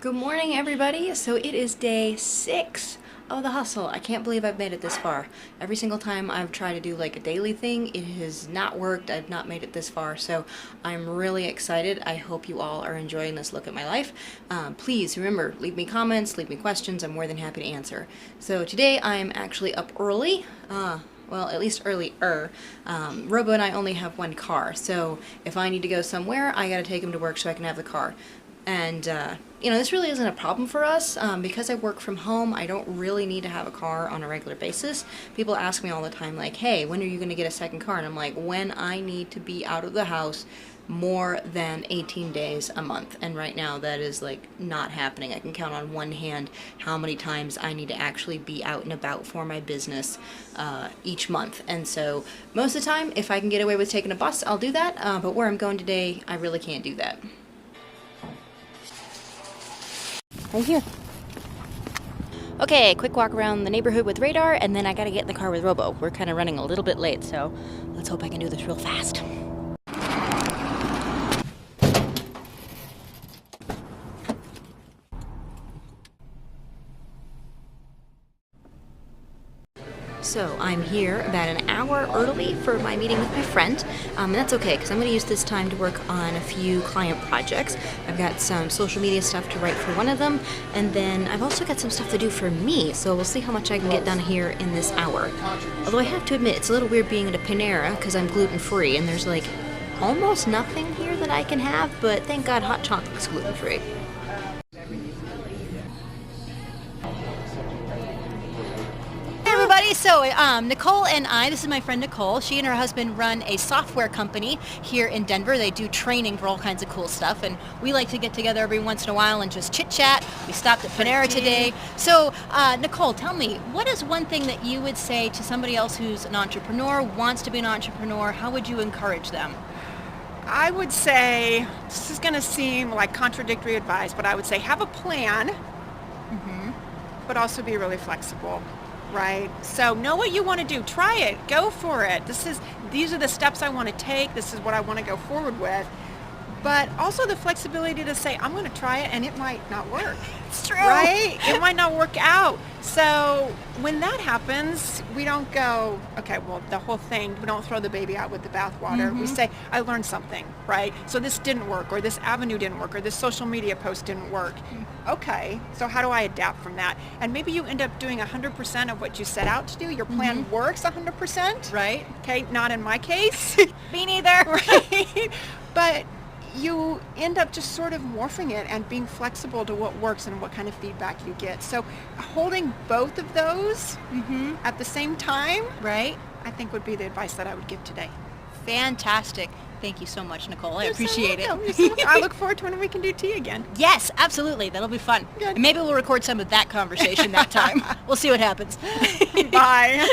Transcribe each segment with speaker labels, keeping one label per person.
Speaker 1: Good morning, everybody. So it is day 6 of the hustle. I can't believe I've made it this far. Every single time I've tried to do like a daily thing, it has not worked. I've not made it this far, so I'm really excited. I hope you all are enjoying this look at my life. Please remember, leave me comments, leave me questions. I'm more than happy to answer. So today I am actually up early. Well, at least earlier. Robo and I only have one car, so if I need to go somewhere, I gotta take him to work so I can have the car. And, this really isn't a problem for us. Because I work from home, I don't really need to have a car on a regular basis. People ask me all the time, like, hey, when are you going to get a second car? And I'm like, when I need to be out of the house more than 18 days a month. And right now, that is, like, not happening. I can count on one hand how many times I need to actually be out and about for my business each month. And so, most of the time, if I can get away with taking a bus, I'll do that. But where I'm going today, I really can't do that. Right here. Okay, quick walk around the neighborhood with Radar, and then I gotta get in the car with Robo. We're kind of running a little bit late, so let's hope I can do this real fast. So I'm here about an hour early for my meeting with my friend, and that's okay because I'm going to use this time to work on a few client projects. I've got some social media stuff to write for one of them, and then I've also got some stuff to do for me, so we'll see how much I can get done here in this hour. Although I have to admit, it's a little weird being at a Panera because I'm gluten-free, and there's like almost nothing here that I can have, but thank God hot chocolate's gluten-free. So Nicole and I, this is my friend Nicole, she and her husband run a software company here in Denver. They do training for all kinds of cool stuff, and we like to get together every once in a while and just chit chat. We stopped at Panera today. So Nicole, tell me, what is one thing that you would say to somebody else who's an entrepreneur, wants to be an entrepreneur? How would you encourage them?
Speaker 2: I would say, this is going to seem like contradictory advice, but I would say have a plan, but also be really flexible. Right? So know what you want to do. Try it. Go for it. These are the steps I want to take. This is what I want to go forward with. But also the flexibility to say, I'm going to try it and it might not work.
Speaker 1: It's true.
Speaker 2: Right? It might not work out. So when that happens, we don't go, okay, well, the whole thing, we don't throw the baby out with the bathwater. We say, I learned something, right? So this didn't work, or this avenue didn't work, or this social media post didn't work. Okay, so how do I adapt from that? And maybe you end up doing 100% of what you set out to do. Your plan works 100%.
Speaker 1: Right.
Speaker 2: Okay, not in my case.
Speaker 1: Me neither.
Speaker 2: Right? But you end up just sort of morphing it and being flexible to what works and what kind of feedback you get. So holding both of those at the same time,
Speaker 1: Right.
Speaker 2: I think would be the advice that I would give today.
Speaker 1: Fantastic. Thank you so much, Nicole. I appreciate it.
Speaker 2: I look forward to when we can do tea again.
Speaker 1: Yes, absolutely. That'll be fun.
Speaker 2: Good.
Speaker 1: And maybe we'll record some of that conversation that time. We'll see what happens.
Speaker 2: Bye.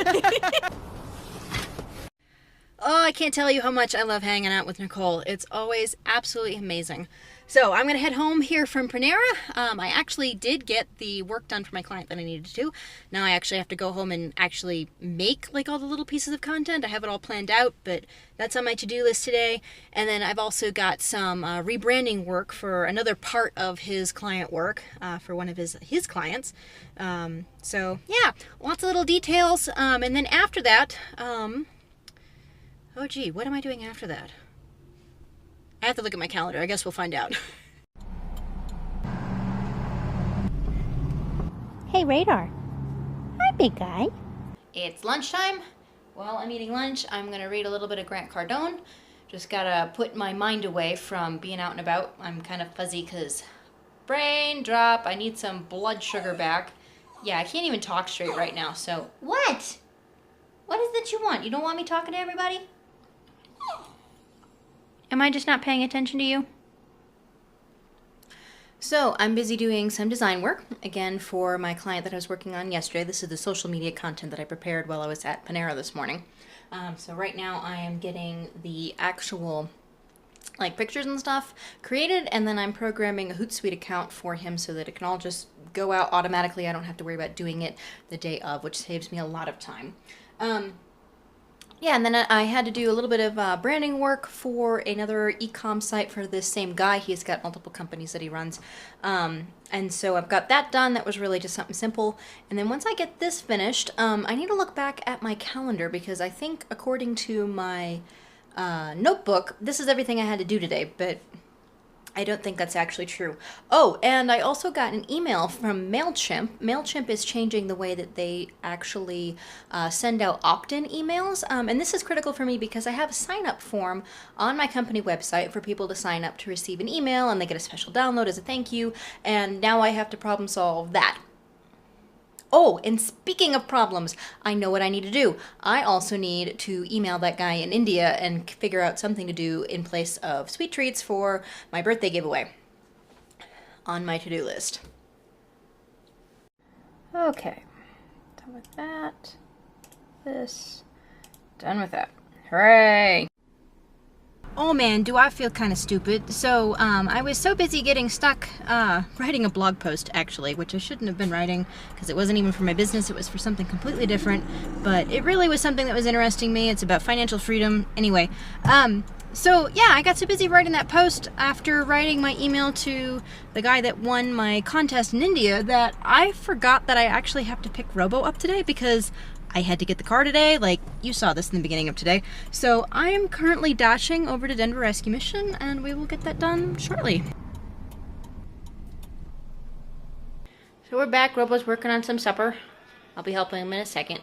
Speaker 1: Oh, I can't tell you how much I love hanging out with Nicole. It's always absolutely amazing. So I'm going to head home here from Panera. I actually did get the work done for my client that I needed to. Now I actually have to go home and actually make like all the little pieces of content. I have it all planned out, but that's on my to-do list today. And then I've also got some rebranding work for another part of his client work for one of his clients. So yeah, lots of little details. And then after that, oh gee, what am I doing after that? I have to look at my calendar. I guess we'll find out.
Speaker 3: Hey, Radar. Hi, big guy.
Speaker 1: It's lunchtime. While I'm eating lunch, I'm going to read a little bit of Grant Cardone. Just got to put my mind away from being out and about. I'm kind of fuzzy because brain drop. I need some blood sugar back. Yeah, I can't even talk straight right now, so... What? What is it you want? You don't want me talking to everybody? Am I just not paying attention to you? So I'm busy doing some design work, again, for my client that I was working on yesterday. This is the social media content that I prepared while I was at Panera this morning. So right now I am getting the actual like pictures and stuff created, and then I'm programming a Hootsuite account for him so that it can all just go out automatically. I don't have to worry about doing it the day of, which saves me a lot of time. Yeah, and then I had to do a little bit of branding work for another e-com site for this same guy. He's got multiple companies that he runs. And so I've got that done. That was really just something simple. And then once I get this finished, I need to look back at my calendar because I think according to my notebook, this is everything I had to do today, but I don't think that's actually true. Oh, and I also got an email from MailChimp. MailChimp is changing the way that they actually send out opt-in emails. And this is critical for me because I have a sign-up form on my company website for people to sign up to receive an email, and they get a special download as a thank you. And now I have to problem solve that. Oh, and speaking of problems, I know what I need to do. I also need to email that guy in India and figure out something to do in place of sweet treats for my birthday giveaway on my to-do list. Okay, done with that. This, done with that. Hooray! Oh man, do I feel kind of stupid. So, I was so busy getting stuck writing a blog post, actually, which I shouldn't have been writing because it wasn't even for my business, it was for something completely different, but it really was something that was interesting me. It's about financial freedom. Anyway, so yeah, I got so busy writing that post after writing my email to the guy that won my contest in India that I forgot that I actually have to pick Robo up today because I had to get the car today, like you saw this in the beginning of today. So I am currently dashing over to Denver Rescue Mission and we will get that done shortly. So we're back, Robo's working on some supper. I'll be helping him in a second.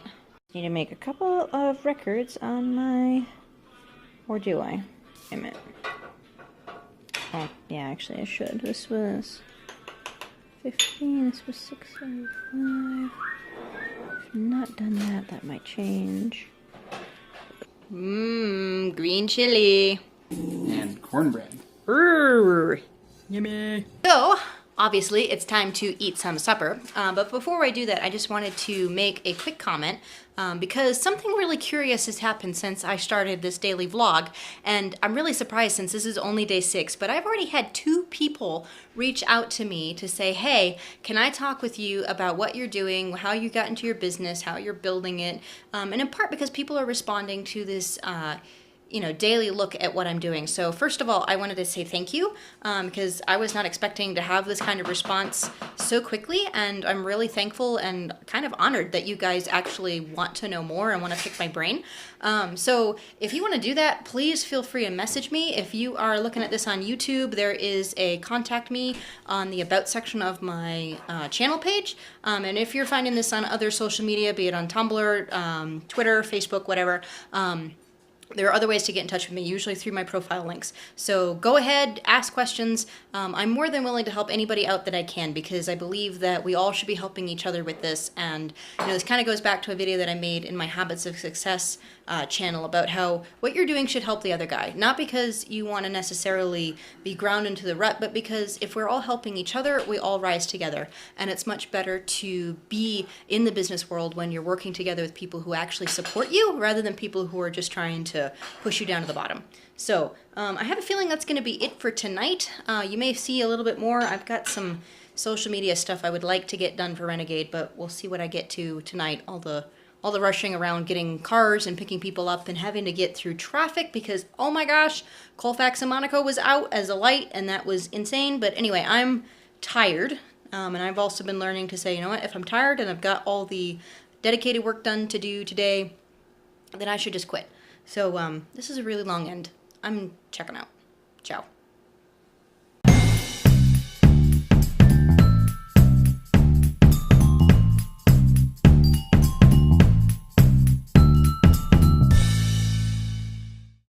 Speaker 1: Need to make a couple of records on my, or do I? Wait a minute. Oh, yeah, actually I should. This was 15, this was 675. Not done that, that might change. Mmm, green chili.
Speaker 4: And cornbread.
Speaker 1: Yummy. So, obviously, it's time to eat some supper. But before I do that, I just wanted to make a quick comment because something really curious has happened since I started this daily vlog. And I'm really surprised since this is only day 6, but I've already had 2 people reach out to me to say, hey, can I talk with you about what you're doing, how you got into your business, how you're building it, and in part because people are responding to this daily look at what I'm doing. So first of all, I wanted to say thank you because I was not expecting to have this kind of response so quickly, and I'm really thankful and kind of honored that you guys actually want to know more and want to pick my brain. So if you want to do that, please feel free to message me. If you are looking at this on YouTube, there is a contact me on the about section of my channel page. And if you're finding this on other social media, be it on Tumblr, Twitter, Facebook, whatever, there are other ways to get in touch with me, usually through my profile links. So go ahead, ask questions. I'm more than willing to help anybody out that I can because I believe that we all should be helping each other with this. And this kind of goes back to a video that I made in my Habits of Success channel about how what you're doing should help the other guy. Not because you want to necessarily be ground into the rut, but because if we're all helping each other, we all rise together. And it's much better to be in the business world when you're working together with people who actually support you rather than people who are just trying to push you down to the bottom. So I have a feeling that's going to be it for tonight. You may see a little bit more. I've got some social media stuff I would like to get done for Renegade, but we'll see what I get to tonight. All the rushing around getting cars and picking people up and having to get through traffic because, oh my gosh, Colfax and Monaco was out as a light and that was insane. But anyway, I'm tired. And I've also been learning to say, you know what, if I'm tired and I've got all the dedicated work done to do today, then I should just quit. So this is a really long end. I'm checking out. Ciao.